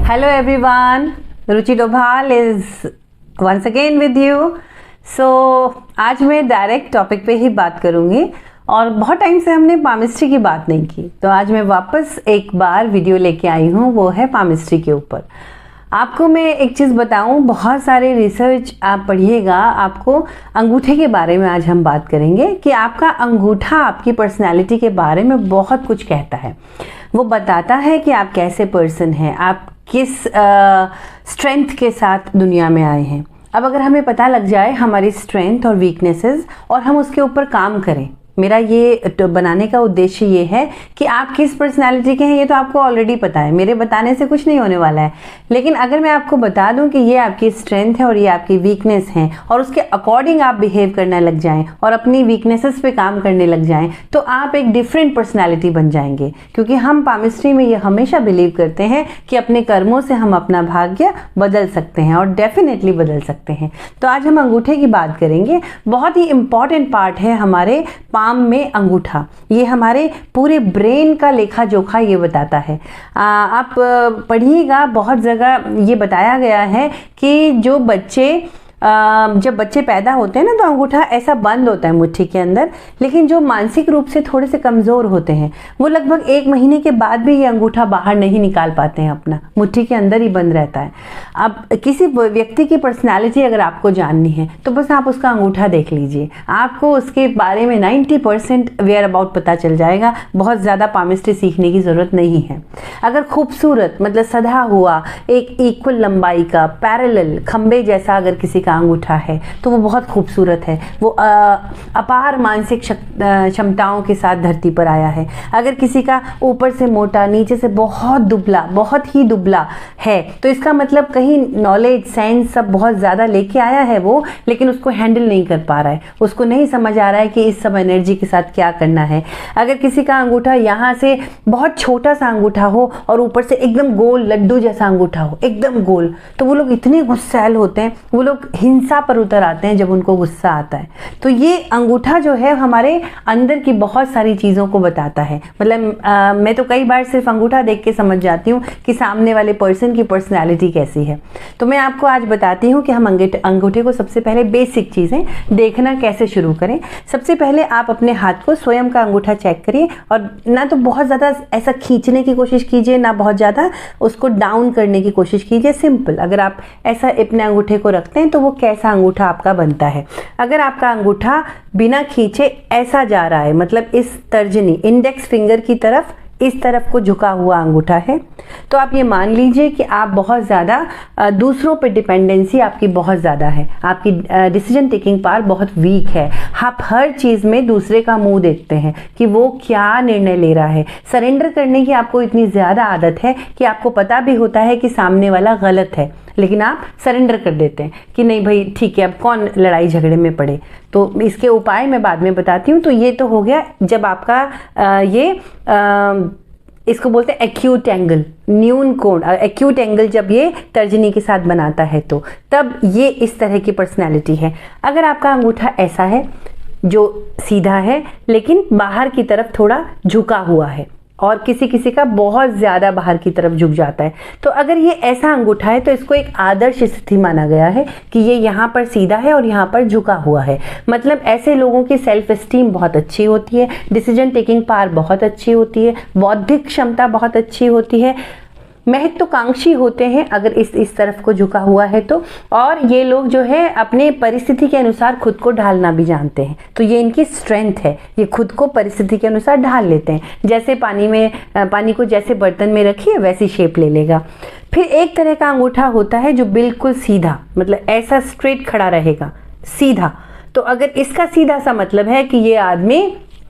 Hello everyone, Ruchi Doval is once again with you. So आज मैं direct topic पे ही बात करूँगी और बहुत टाइम से हमने पामिस्ट्री की बात नहीं की, तो आज मैं वापस एक बार वीडियो लेके आई हूँ, वो है पामिस्ट्री के ऊपर। आपको मैं एक चीज़ बताऊं, बहुत सारे रिसर्च आप पढ़िएगा, आपको अंगूठे के बारे में आज हम बात करेंगे कि आपका अंगूठा आपकी पर्सनैलिटी के बारे में बहुत कुछ कहता है। वो बताता है कि आप कैसे पर्सन हैं, आप किस स्ट्रेंथ के साथ दुनिया में आए हैं। अब अगर हमें पता लग जाए हमारी स्ट्रेंथ और वीकनेसेस और हम उसके ऊपर काम करें, मेरा ये बनाने का उद्देश्य ये है कि आप किस पर्सनालिटी के हैं ये तो आपको ऑलरेडी पता है, मेरे बताने से कुछ नहीं होने वाला है। लेकिन अगर मैं आपको बता दूं कि ये आपकी स्ट्रेंथ है और ये आपकी वीकनेस है और उसके अकॉर्डिंग आप बिहेव करने लग जाएं और अपनी वीकनेसेस पे काम करने लग जाएं, तो आप एक डिफरेंट पर्सनालिटी बन जाएंगे। क्योंकि हम पामिस्ट्री में ये हमेशा बिलीव करते हैं कि अपने कर्मों से हम अपना भाग्य बदल सकते हैं और डेफिनेटली बदल सकते हैं। तो आज हम अंगूठे की बात करेंगे। बहुत ही इंपॉर्टेंट पार्ट है हमारे पाम में अंगूठा। ये हमारे पूरे ब्रेन का लेखा जोखा ये बताता है। आप पढ़िएगा, बहुत जगह ये बताया गया है कि जो बच्चे जब बच्चे पैदा होते हैं ना, तो अंगूठा ऐसा बंद होता है मुट्ठी के अंदर, लेकिन जो मानसिक रूप से थोड़े से कमज़ोर होते हैं वो लगभग 1 महीने के बाद भी ये अंगूठा बाहर नहीं निकाल पाते हैं, अपना मुट्ठी के अंदर ही बंद रहता है। अब किसी व्यक्ति की पर्सनैलिटी अगर आपको जाननी है तो बस आप उसका अंगूठा देख लीजिए, आपको उसके बारे में 90% वेयर अबाउट पता चल जाएगा। बहुत ज़्यादा पामिस्ट्री सीखने की ज़रूरत नहीं है। अगर खूबसूरत मतलब सधा हुआ, एक इक्वल लंबाई का पैरेलल खंबे जैसा अगर किसी अंगूठा है तो वो बहुत खूबसूरत है, वो अपार मानसिक क्षमताओं के साथ धरती पर आया है। अगर किसी का ऊपर से मोटा, नीचे से बहुत दुबला, बहुत ही दुबला है, तो इसका मतलब कहीं नॉलेज सेंस सब बहुत ज़्यादा लेके आया है वो, लेकिन उसको हैंडल नहीं कर पा रहा है, उसको नहीं समझ आ रहा है कि इस सब एनर्जी के साथ क्या करना है। अगर किसी का अंगूठा यहाँ से बहुत छोटा सा अंगूठा हो और ऊपर से एकदम गोल लड्डू जैसा अंगूठा हो, एकदम गोल, तो वो लोग इतने गुस्सैल होते हैं, वो लोग हिंसा पर उतर आते हैं जब उनको गुस्सा आता है। तो ये अंगूठा जो है हमारे अंदर की बहुत सारी चीज़ों को बताता है। मतलब मैं तो कई बार सिर्फ अंगूठा देख के समझ जाती हूँ कि सामने वाले पर्सन की पर्सनैलिटी कैसी है। तो मैं आपको आज बताती हूँ कि हम अंगूठे को सबसे पहले बेसिक चीज़ें देखना कैसे शुरू करें। सबसे पहले आप अपने हाथ को, स्वयं का अंगूठा चेक करिए और ना तो बहुत ज़्यादा ऐसा खींचने की कोशिश कीजिए, ना बहुत ज़्यादा उसको डाउन करने की कोशिश कीजिए। सिंपल अगर आप ऐसा अपने अंगूठे को रखते हैं तो वो कैसा अंगूठा आपका बनता है। अगर आपका अंगूठा बिना खींचे ऐसा जा रहा है, मतलब इस तर्जनी इंडेक्स फिंगर की तरफ, इस तरफ को झुका हुआ अंगूठा है, तो आप ये मान लीजिए कि आप बहुत ज़्यादा दूसरों पे डिपेंडेंसी आपकी बहुत ज़्यादा है, आपकी डिसीजन टेकिंग पावर बहुत वीक है। आप हर चीज़ में दूसरे का मुंह देखते हैं कि वो क्या निर्णय ले रहा है। सरेंडर करने की आपको इतनी ज़्यादा आदत है कि आपको पता भी होता है कि सामने वाला गलत है, लेकिन आप सरेंडर कर देते हैं कि नहीं भाई ठीक है, अब कौन लड़ाई झगड़े में पड़े। तो इसके उपाय मैं बाद में बताती हूँ। तो ये तो हो गया जब आपका इसको बोलते हैं एक्यूट एंगल, न्यून कोण। एक्यूट एंगल जब ये तर्जनी के साथ बनाता है तो तब ये इस तरह की पर्सनैलिटी है। अगर आपका अंगूठा ऐसा है जो सीधा है लेकिन बाहर की तरफ थोड़ा झुका हुआ है और किसी किसी का बहुत ज़्यादा बाहर की तरफ झुक जाता है, तो अगर ये ऐसा अंगूठा है तो इसको एक आदर्श स्थिति माना गया है कि ये यहाँ पर सीधा है और यहाँ पर झुका हुआ है। मतलब ऐसे लोगों की सेल्फ एस्टीम बहुत अच्छी होती है, डिसीजन टेकिंग पावर बहुत अच्छी होती है, बौद्धिक क्षमता बहुत अच्छी होती है, महत्वाकांक्षी होते हैं अगर इस तरफ को झुका हुआ है तो। और ये लोग जो है अपने परिस्थिति के अनुसार खुद को ढालना भी जानते हैं, तो ये इनकी स्ट्रेंथ है, ये खुद को परिस्थिति के अनुसार ढाल लेते हैं। जैसे पानी को जैसे बर्तन में रखिए वैसी शेप ले लेगा। फिर एक तरह का अंगूठा होता है जो बिल्कुल सीधा, मतलब ऐसा स्ट्रेट खड़ा रहेगा, सीधा। तो अगर इसका सीधा सा मतलब है कि ये आदमी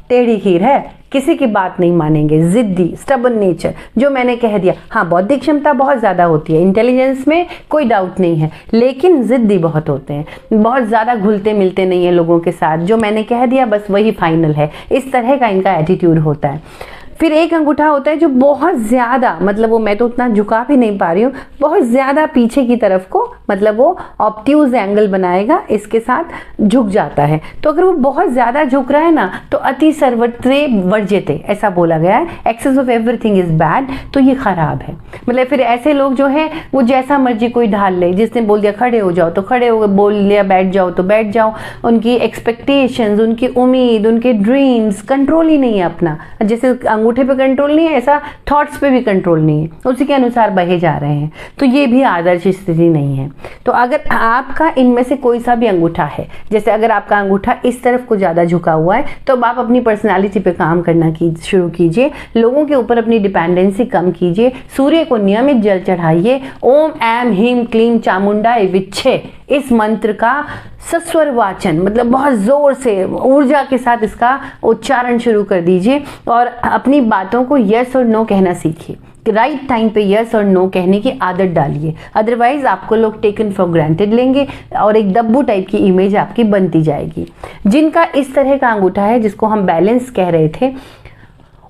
टेढ़ी खीर है, किसी की बात नहीं मानेंगे, जिद्दी, स्टबन नेचर, जो मैंने कह दिया। हाँ, बौद्धिक क्षमता बहुत ज़्यादा होती है, इंटेलिजेंस में कोई डाउट नहीं है, लेकिन जिद्दी बहुत होते हैं, बहुत ज़्यादा घुलते मिलते नहीं है लोगों के साथ, जो मैंने कह दिया बस वही फाइनल है, इस तरह का इनका एटीट्यूड होता है। फिर एक अंगूठा होता है जो बहुत ज़्यादा, मतलब वो मैं तो उतना झुका भी नहीं पा रही हूँ, बहुत ज़्यादा पीछे की तरफ को मतलब वो ऑब्ट्यूज एंगल बनाएगा, इसके साथ झुक जाता है। तो अगर वो बहुत ज़्यादा झुक रहा है ना तो अति सर्वत्र वर्ज्यते ऐसा बोला गया है, excess of everything is bad, तो ये खराब है। मतलब फिर ऐसे लोग जो हैं वो जैसा मर्जी कोई ढाल ले, जिसने बोल दिया खड़े हो जाओ तो खड़े हो गए, बोल लिया बैठ जाओ तो बैठ जाओ। उनकी एक्सपेक्टेशंस, उनकी उम्मीद, उनके ड्रीम्स, कंट्रोल ही नहीं है अपना। जैसे अंगूठे पे कंट्रोल नहीं है, ऐसा थॉट्स पे भी कंट्रोल नहीं है, उसी के अनुसार बहे जा रहे हैं। तो ये भी आदर्श स्थिति नहीं है। तो अगर आपका इनमें से कोई सा भी अंगूठा है, जैसे अगर आपका अंगूठा इस तरफ को ज़्यादा झुका हुआ है, तो अब आप अपनी पर्सनालिटी पे काम करना शुरू कीजिए, लोगों के ऊपर अपनी डिपेंडेंसी कम कीजिए, सूर्य को नियमित जल चढ़ाइए। ओम ऐम ह्रीम क्लीम चामुंडाय विच्छे, इस मंत्र का सस्वर वाचन, मतलब बहुत जोर से ऊर्जा के साथ इसका उच्चारण शुरू कर दीजिए और अपनी बातों को यस और नो कहना सीखिए। राइट टाइम पे यस और नो कहने की आदत डालिए, अदरवाइज आपको लोग टेकन फॉर ग्रांटेड लेंगे और एक दब्बू टाइप की इमेज आपकी बनती जाएगी। जिनका इस तरह का अंगूठा है, जिसको हम बैलेंस कह रहे थे,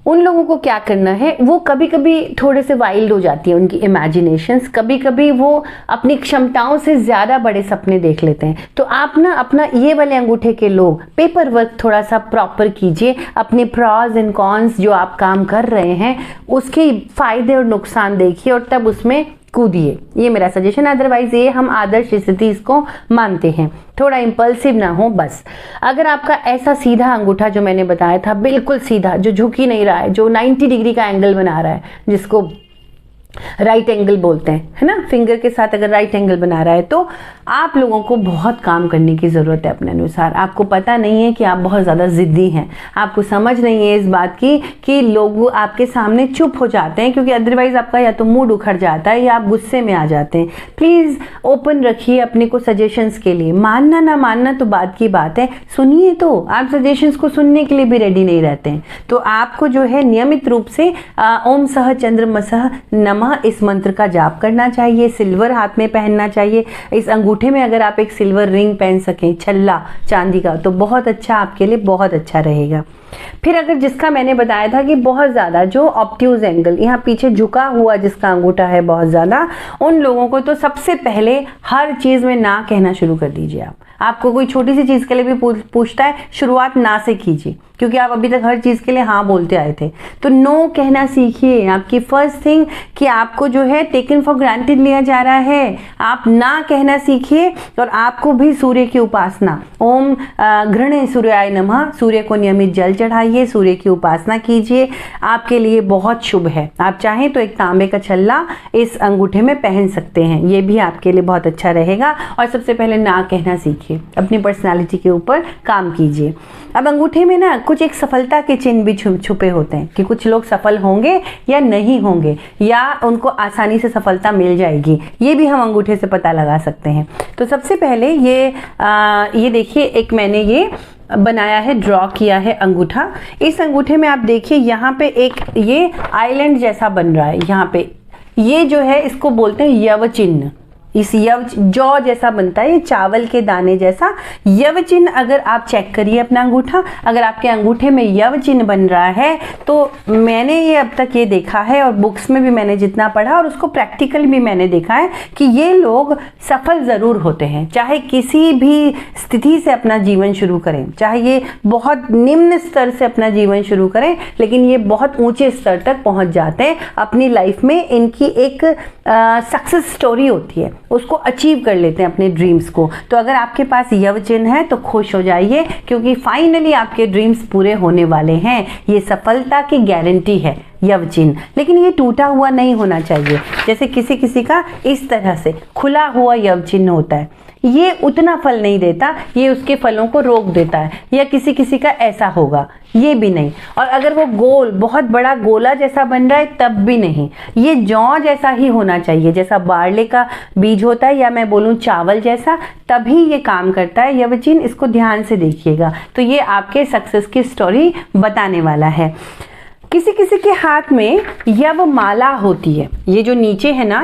उन लोगों को क्या करना है, वो कभी कभी थोड़े से वाइल्ड हो जाती है उनकी इमेजिनेशंस, कभी कभी वो अपनी क्षमताओं से ज़्यादा बड़े सपने देख लेते हैं। तो आप ना अपना ये वाले अंगूठे के लोग पेपर वर्क थोड़ा सा प्रॉपर कीजिए, अपने प्रॉज एंड कॉन्स जो आप काम कर रहे हैं उसके फ़ायदे और नुकसान देखिए और तब उसमें कूदिए, ये मेरा सजेशन है। अदरवाइज ये हम आदर्श स्थिति इसको मानते हैं, थोड़ा इम्पल्सिव ना हो बस। अगर आपका ऐसा सीधा अंगूठा जो मैंने बताया था, बिल्कुल सीधा, जो झुक ही नहीं रहा है, जो 90 डिग्री का एंगल बना रहा है, जिसको राइट एंगल बोलते हैं, है ना, फिंगर के साथ अगर राइट एंगल बना रहा है, तो आप लोगों को बहुत काम करने की ज़रूरत है अपने अनुसार। आपको पता नहीं है कि आप बहुत ज़्यादा ज़िद्दी हैं, आपको समझ नहीं है इस बात की कि लोग आपके सामने चुप हो जाते हैं, क्योंकि अदरवाइज़ आपका या तो मूड उखड़ जाता है या आप गुस्से में आ जाते हैं। प्लीज़ ओपन रखिए अपने को सजेशंस के लिए, मानना ना मानना तो बात की बात है, सुनिए। तो आप सजेशंस को सुनने के लिए भी रेडी नहीं रहते हैं, तो आपको जो है नियमित रूप से ओम सह चंद्रमसः नमः इस मंत्र का जाप करना चाहिए। सिल्वर हाथ में पहनना चाहिए। इस अंगूठे में अगर आप एक सिल्वर रिंग पहन सकें, छल्ला चांदी का, तो बहुत अच्छा, आपके लिए बहुत अच्छा रहेगा। फिर अगर जिसका मैंने बताया था कि बहुत ज़्यादा जो ऑब्ट्यूज एंगल यहाँ पीछे झुका हुआ जिसका अंगूठा है बहुत ज़्यादा, उन लोगों को तो सबसे पहले हर चीज़ में ना कहना शुरू कर दीजिए। आपको कोई छोटी सी चीज़ के लिए भी पूछता है, शुरुआत ना से कीजिए, क्योंकि आप अभी तक हर चीज़ के लिए हाँ बोलते आए थे। तो नो कहना सीखिए। आपकी फर्स्ट थिंग कि आपको जो है टेकन फॉर ग्रांटेड लिया जा रहा है, आप ना कहना सीखिए। और आपको भी सूर्य की उपासना, ओम घृणे सूर्याय नमः, सूर्य को नियमित जल चढ़ाइए, सूर्य की उपासना कीजिए, आपके लिए बहुत शुभ है। आप चाहें तो एक तांबे का छल्ला इस अंगूठे में पहन सकते हैं, ये भी आपके लिए बहुत अच्छा रहेगा। और सबसे पहले ना कहना सीखिए, अपनी पर्सनालिटी के ऊपर काम कीजिए। अब अंगूठे में ना कुछ एक सफलता के चिन्ह भी छुपे होते हैं कि कुछ लोग सफल होंगे या नहीं होंगे, या उनको आसानी से सफलता मिल जाएगी, ये भी हम अंगूठे से पता लगा सकते हैं। तो सबसे पहले ये देखिए, एक मैंने ये बनाया है, ड्रॉ किया है अंगूठा। इस अंगूठे में आप देखिए यहाँ पे एक ये आइलैंड जैसा बन रहा है, यहाँ पे ये जो है इसको बोलते हैं यव चिन्ह। इस यव जौ जैसा बनता है, ये चावल के दाने जैसा यव चिन्ह। अगर आप चेक करिए अपना अंगूठा, अगर आपके अंगूठे में यव चिन्ह बन रहा है, तो मैंने ये अब तक ये देखा है और बुक्स में भी मैंने जितना पढ़ा और उसको प्रैक्टिकल भी मैंने देखा है कि ये लोग सफल ज़रूर होते हैं। चाहे किसी भी स्थिति से अपना जीवन शुरू करें, चाहे ये बहुत निम्न स्तर से अपना जीवन शुरू करें, लेकिन ये बहुत ऊंचे स्तर तक पहुंच जाते हैं अपनी लाइफ में। इनकी एक सक्सेस स्टोरी होती है, उसको अचीव कर लेते हैं अपने ड्रीम्स को। तो अगर आपके पास यव चिन्ह है तो खुश हो जाइए, क्योंकि फाइनली आपके ड्रीम्स पूरे होने वाले हैं। ये सफलता की गारंटी है यव चिन्ह, लेकिन ये टूटा हुआ नहीं होना चाहिए। जैसे किसी किसी का इस तरह से खुला हुआ यव चिन्ह होता है, ये उतना फल नहीं देता, ये उसके फलों को रोक देता है। या किसी किसी का ऐसा होगा, ये भी नहीं। और अगर वो गोल, बहुत बड़ा गोला जैसा बन रहा है, तब भी नहीं। ये जौ जैसा ही होना चाहिए, जैसा बारले का बीज होता है, या मैं बोलूँ चावल जैसा, तभी ये काम करता है यव चिन्ह। इसको ध्यान से देखिएगा, तो ये आपके सक्सेस की स्टोरी बताने वाला है। किसी किसी के हाथ में यव माला होती है, ये जो नीचे है ना,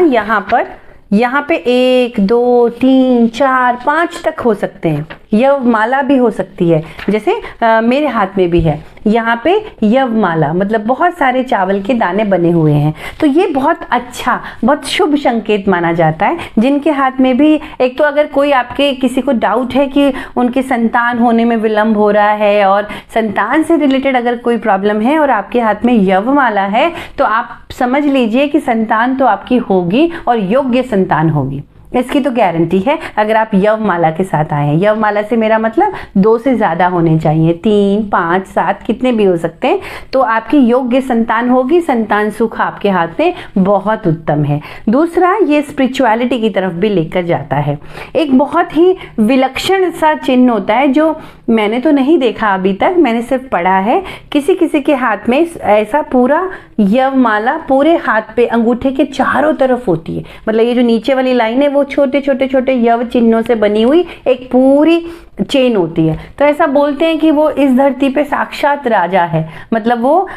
यहाँ पे 1 2 3 4 5 तक हो सकते हैं यवमाला भी हो सकती है, जैसे मेरे हाथ में भी है, यहाँ पे यवमाला मतलब बहुत सारे चावल के दाने बने हुए हैं। तो ये बहुत अच्छा, बहुत शुभ संकेत माना जाता है। जिनके हाथ में भी, एक तो अगर कोई आपके किसी को डाउट है कि उनके संतान होने में विलंब हो रहा है और संतान से रिलेटेड अगर कोई प्रॉब्लम है और आपके हाथ में यवमाला है, तो आप समझ लीजिए कि संतान तो आपकी होगी और योग्य संतान होगी, इसकी तो गारंटी है अगर आप यवमाला के साथ आए हैं। यवमाला से मेरा मतलब 2 से ज़्यादा होने चाहिए, 3, 5, 7 कितने भी हो सकते हैं, तो आपकी योग्य संतान होगी। संतान सुख आपके हाथ में बहुत उत्तम है। दूसरा, ये स्पिरिचुअलिटी की तरफ भी लेकर जाता है। एक बहुत ही विलक्षण सा चिन्ह होता है जो मैंने तो नहीं देखा अभी तक, मैंने सिर्फ पढ़ा है। किसी किसी के हाथ में ऐसा पूरा यवमाला पूरे हाथ पे अंगूठे के चारों तरफ होती है, मतलब ये जो नीचे वाली लाइन है वो छोटे छोटे छोटे यव चिन्हों से बनी हुई एक पूरी चेन होती है। तो ऐसा बोलते हैं कि वो इस धरती पे साक्षात राजा है, मतलब वो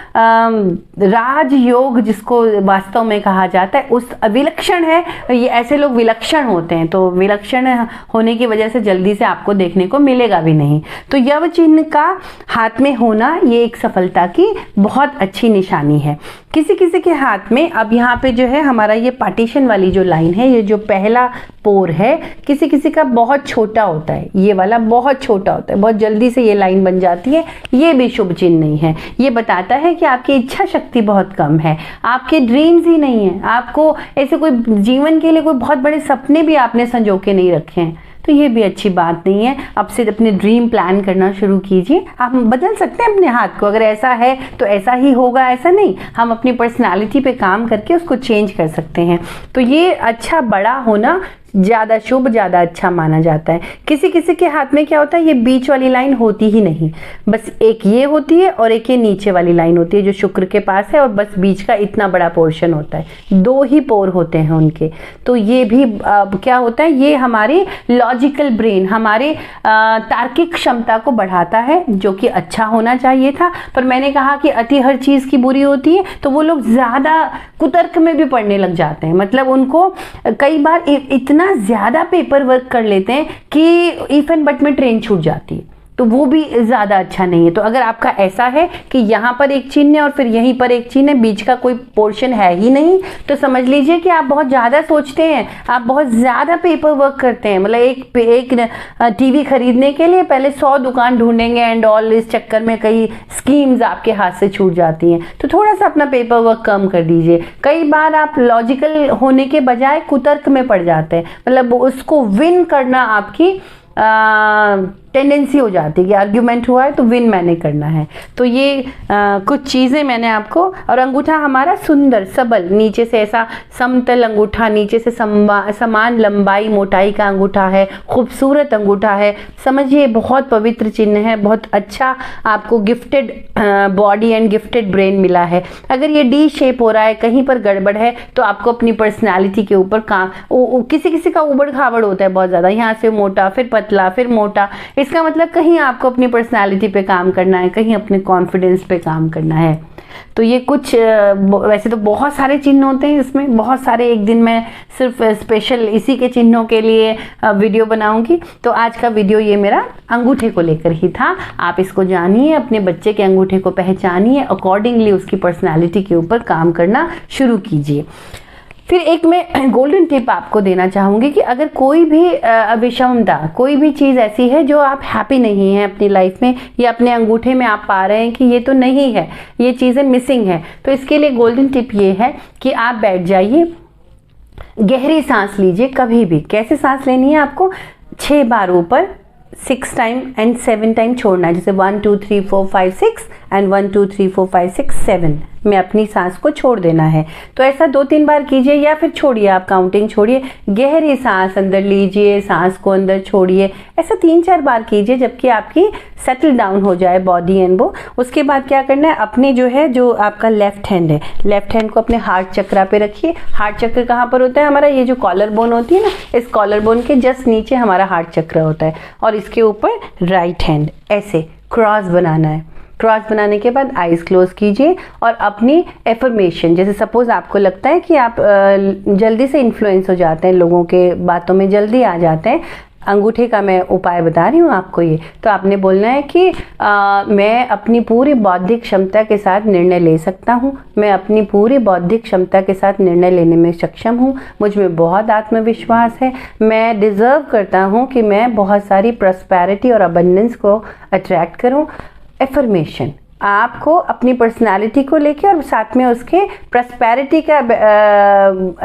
राजयोग जिसको वास्तव में कहा जाता है, उस विलक्षण है। ये ऐसे लोग विलक्षण होते हैं, तो विलक्षण होने की वजह से जल्दी से आपको देखने को मिलेगा भी नहीं। तो यव चिन्ह का हाथ में होना ये एक सफलता की बहुत अच्छी निशानी है। किसी किसी के हाथ में, अब यहाँ पे जो है हमारा ये पार्टीशन वाली जो लाइन है, ये जो पहला पोर है, किसी किसी का बहुत छोटा होता है, ये वाला बहुत छोटा होता है, बहुत जल्दी से ये लाइन बन जाती है, ये भी शुभ चिन्ह नहीं है। ये बताता है कि आपकी इच्छा शक्ति बहुत कम है, आपके ड्रीम्स ही नहीं है, आपको ऐसे कोई जीवन के लिए कोई बहुत बड़े सपने भी आपने संजो के नहीं रखे हैं, तो ये भी अच्छी बात नहीं है। अब से अपने ड्रीम प्लान करना शुरू कीजिए। आप बदल सकते हैं अपने हाथ को, अगर ऐसा है तो ऐसा ही होगा, ऐसा नहीं, हम अपनी पर्सनालिटी पे काम करके उसको चेंज कर सकते हैं। तो ये अच्छा बड़ा होना ज़्यादा शुभ, ज़्यादा अच्छा माना जाता है। किसी किसी के हाथ में क्या होता है, ये बीच वाली लाइन होती ही नहीं, बस एक ये होती है और एक ये नीचे वाली लाइन होती है जो शुक्र के पास है, और बस बीच का इतना बड़ा पोर्शन होता है, 2 ही पोर होते हैं उनके। तो ये भी क्या होता है, ये हमारी लॉजिकल ब्रेन, हमारे तार्किक क्षमता को बढ़ाता है, जो कि अच्छा होना चाहिए था। पर मैंने कहा कि अति हर चीज़ की बुरी होती है, तो वो लोग ज़्यादा कुतर्क में भी पढ़ने लग जाते हैं, मतलब उनको कई बार इतना ज्यादा पेपर वर्क कर लेते हैं कि इफ एंड बट में ट्रेन छूट जाती है, तो वो भी ज़्यादा अच्छा नहीं है। तो अगर आपका ऐसा है कि यहाँ पर एक चिन्ह है और फिर यहीं पर एक चिन्ह है, बीच का कोई पोर्शन है ही नहीं, तो समझ लीजिए कि आप बहुत ज़्यादा सोचते हैं, आप बहुत ज़्यादा पेपर वर्क करते हैं। मतलब एक टीवी खरीदने के लिए पहले 100 दुकान ढूंढेंगे एंड ऑल, इस चक्कर में कई स्कीम्स आपके हाथ से छूट जाती हैं। तो थोड़ा सा अपना पेपर वर्क कम कर दीजिए। कई बार आप लॉजिकल होने के बजाय कुतर्क में पड़ जाते हैं, मतलब उसको विन करना आपकी टेंडेंसी हो जाती है कि आर्ग्यूमेंट हुआ है तो विन मैंने करना है। तो ये कुछ चीज़ें मैंने आपको, और अंगूठा हमारा सुंदर सबल, नीचे से ऐसा समतल अंगूठा, नीचे से समान लंबाई मोटाई का अंगूठा है, खूबसूरत अंगूठा है, समझिए बहुत पवित्र चिन्ह है, बहुत अच्छा आपको gifted body and gifted brain मिला है। अगर ये डी शेप हो रहा है, कहीं पर गड़बड़ है, तो आपको अपनी पर्सनैलिटी के ऊपर काम, किसी किसी का उबड़ खाबड़ होता है बहुत ज़्यादा, यहाँ से मोटा फिर पतला फिर मोटा, इसका मतलब कहीं आपको अपनी पर्सनालिटी पे काम करना है, कहीं अपने कॉन्फिडेंस पे काम करना है। तो ये कुछ, वैसे तो बहुत सारे चिन्ह होते हैं इसमें, बहुत सारे, एक दिन मैं सिर्फ स्पेशल इसी के चिन्हों के लिए वीडियो बनाऊंगी। तो आज का वीडियो ये मेरा अंगूठे को लेकर ही था। आप इसको जानिए, अपने बच्चे के अंगूठे को पहचानिए, अकॉर्डिंगली उसकी पर्सनालिटी के ऊपर काम करना शुरू कीजिए। फिर एक मैं गोल्डन टिप आपको देना चाहूँगी कि अगर कोई भी अविषमता, कोई भी चीज़ ऐसी है जो आप हैप्पी नहीं हैं अपनी लाइफ में, या अपने अंगूठे में आप पा रहे हैं कि ये तो नहीं है, ये चीज़ें मिसिंग है, तो इसके लिए गोल्डन टिप ये है कि आप बैठ जाइए, गहरी सांस लीजिए। कभी भी कैसे सांस लेनी है आपको, 6 बार ऊपर, 6 टाइम एंड 7 टाइम छोड़ना है, जैसे 1 2 3 4 5 6 एंड 1 2 3 4 5 6 7 में अपनी सांस को छोड़ देना है। तो ऐसा 2-3 बार कीजिए, या फिर छोड़िए, आप काउंटिंग छोड़िए, गहरी सांस अंदर लीजिए, सांस को अंदर छोड़िए, ऐसा 3-4 बार कीजिए, जबकि आपकी सेटल डाउन हो जाए बॉडी एंड वो। उसके बाद क्या करना है, अपने जो है, जो आपका लेफ्ट हैंड है, लेफ्ट हैंड को अपने हार्ट चक्रा पे रखिए। हार्ट चक्र कहाँ पर होता है हमारा, ये जो कॉलर बोन होती है ना, इस कॉलर बोन के जस्ट नीचे हमारा हार्ट चक्र होता है, और इसके ऊपर राइट हैंड ऐसे क्रॉस बनाना है। क्रॉस बनाने के बाद आईज क्लोज कीजिए और अपनी एफर्मेशन, जैसे सपोज आपको लगता है कि आप जल्दी से इन्फ्लुएंस हो जाते हैं, लोगों के बातों में जल्दी आ जाते हैं, अंगूठे का मैं उपाय बता रही हूँ आपको ये। तो आपने बोलना है कि मैं अपनी पूरी बौद्धिक क्षमता के साथ निर्णय ले सकता हूँ, मैं अपनी पूरी बौद्धिक क्षमता के साथ निर्णय लेने में सक्षम हूँ, मुझ में बहुत आत्मविश्वास है, मैं डिज़र्व करता हूँ कि मैं बहुत सारी प्रॉस्पेरिटी और अबंडेंस को अट्रैक्ट करूँ। एफर्मेशन आपको अपनी पर्सनालिटी को लेके और साथ में उसके प्रॉस्पेरिटी का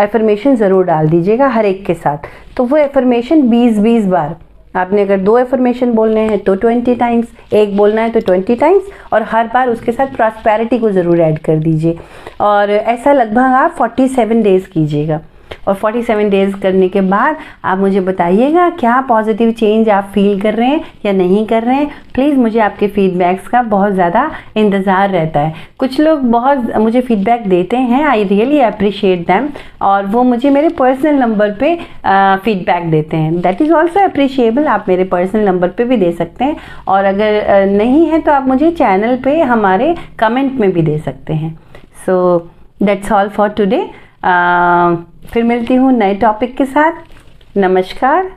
एफर्मेशन ज़रूर डाल दीजिएगा हर एक के साथ। तो वो एफर्मेशन 20-20 बार, आपने अगर 2 एफर्मेशन बोलने हैं तो 20 टाइम्स, एक बोलना है तो 20 टाइम्स, और हर बार उसके साथ प्रॉस्पेरिटी को ज़रूर ऐड कर दीजिए। और ऐसा लगभग आप 47 डेज़ कीजिएगा। और 47 डेज़ करने के बाद आप मुझे बताइएगा क्या पॉजिटिव चेंज आप फील कर रहे हैं या नहीं कर रहे हैं। प्लीज़ मुझे आपके फीडबैक्स का बहुत ज़्यादा इंतज़ार रहता है। कुछ लोग बहुत मुझे फीडबैक देते हैं, आई रियली अप्रिशिएट दैम, और वो मुझे मेरे पर्सनल नंबर पे फीडबैक देते हैं। That is also appreciable. आप मेरे पर्सनल नंबर पे भी दे सकते हैं, और अगर नहीं है तो आप मुझे चैनल पे हमारे कमेंट में भी दे सकते हैं। So that's all for today. फिर मिलती हूँ नए टॉपिक के साथ। नमस्कार।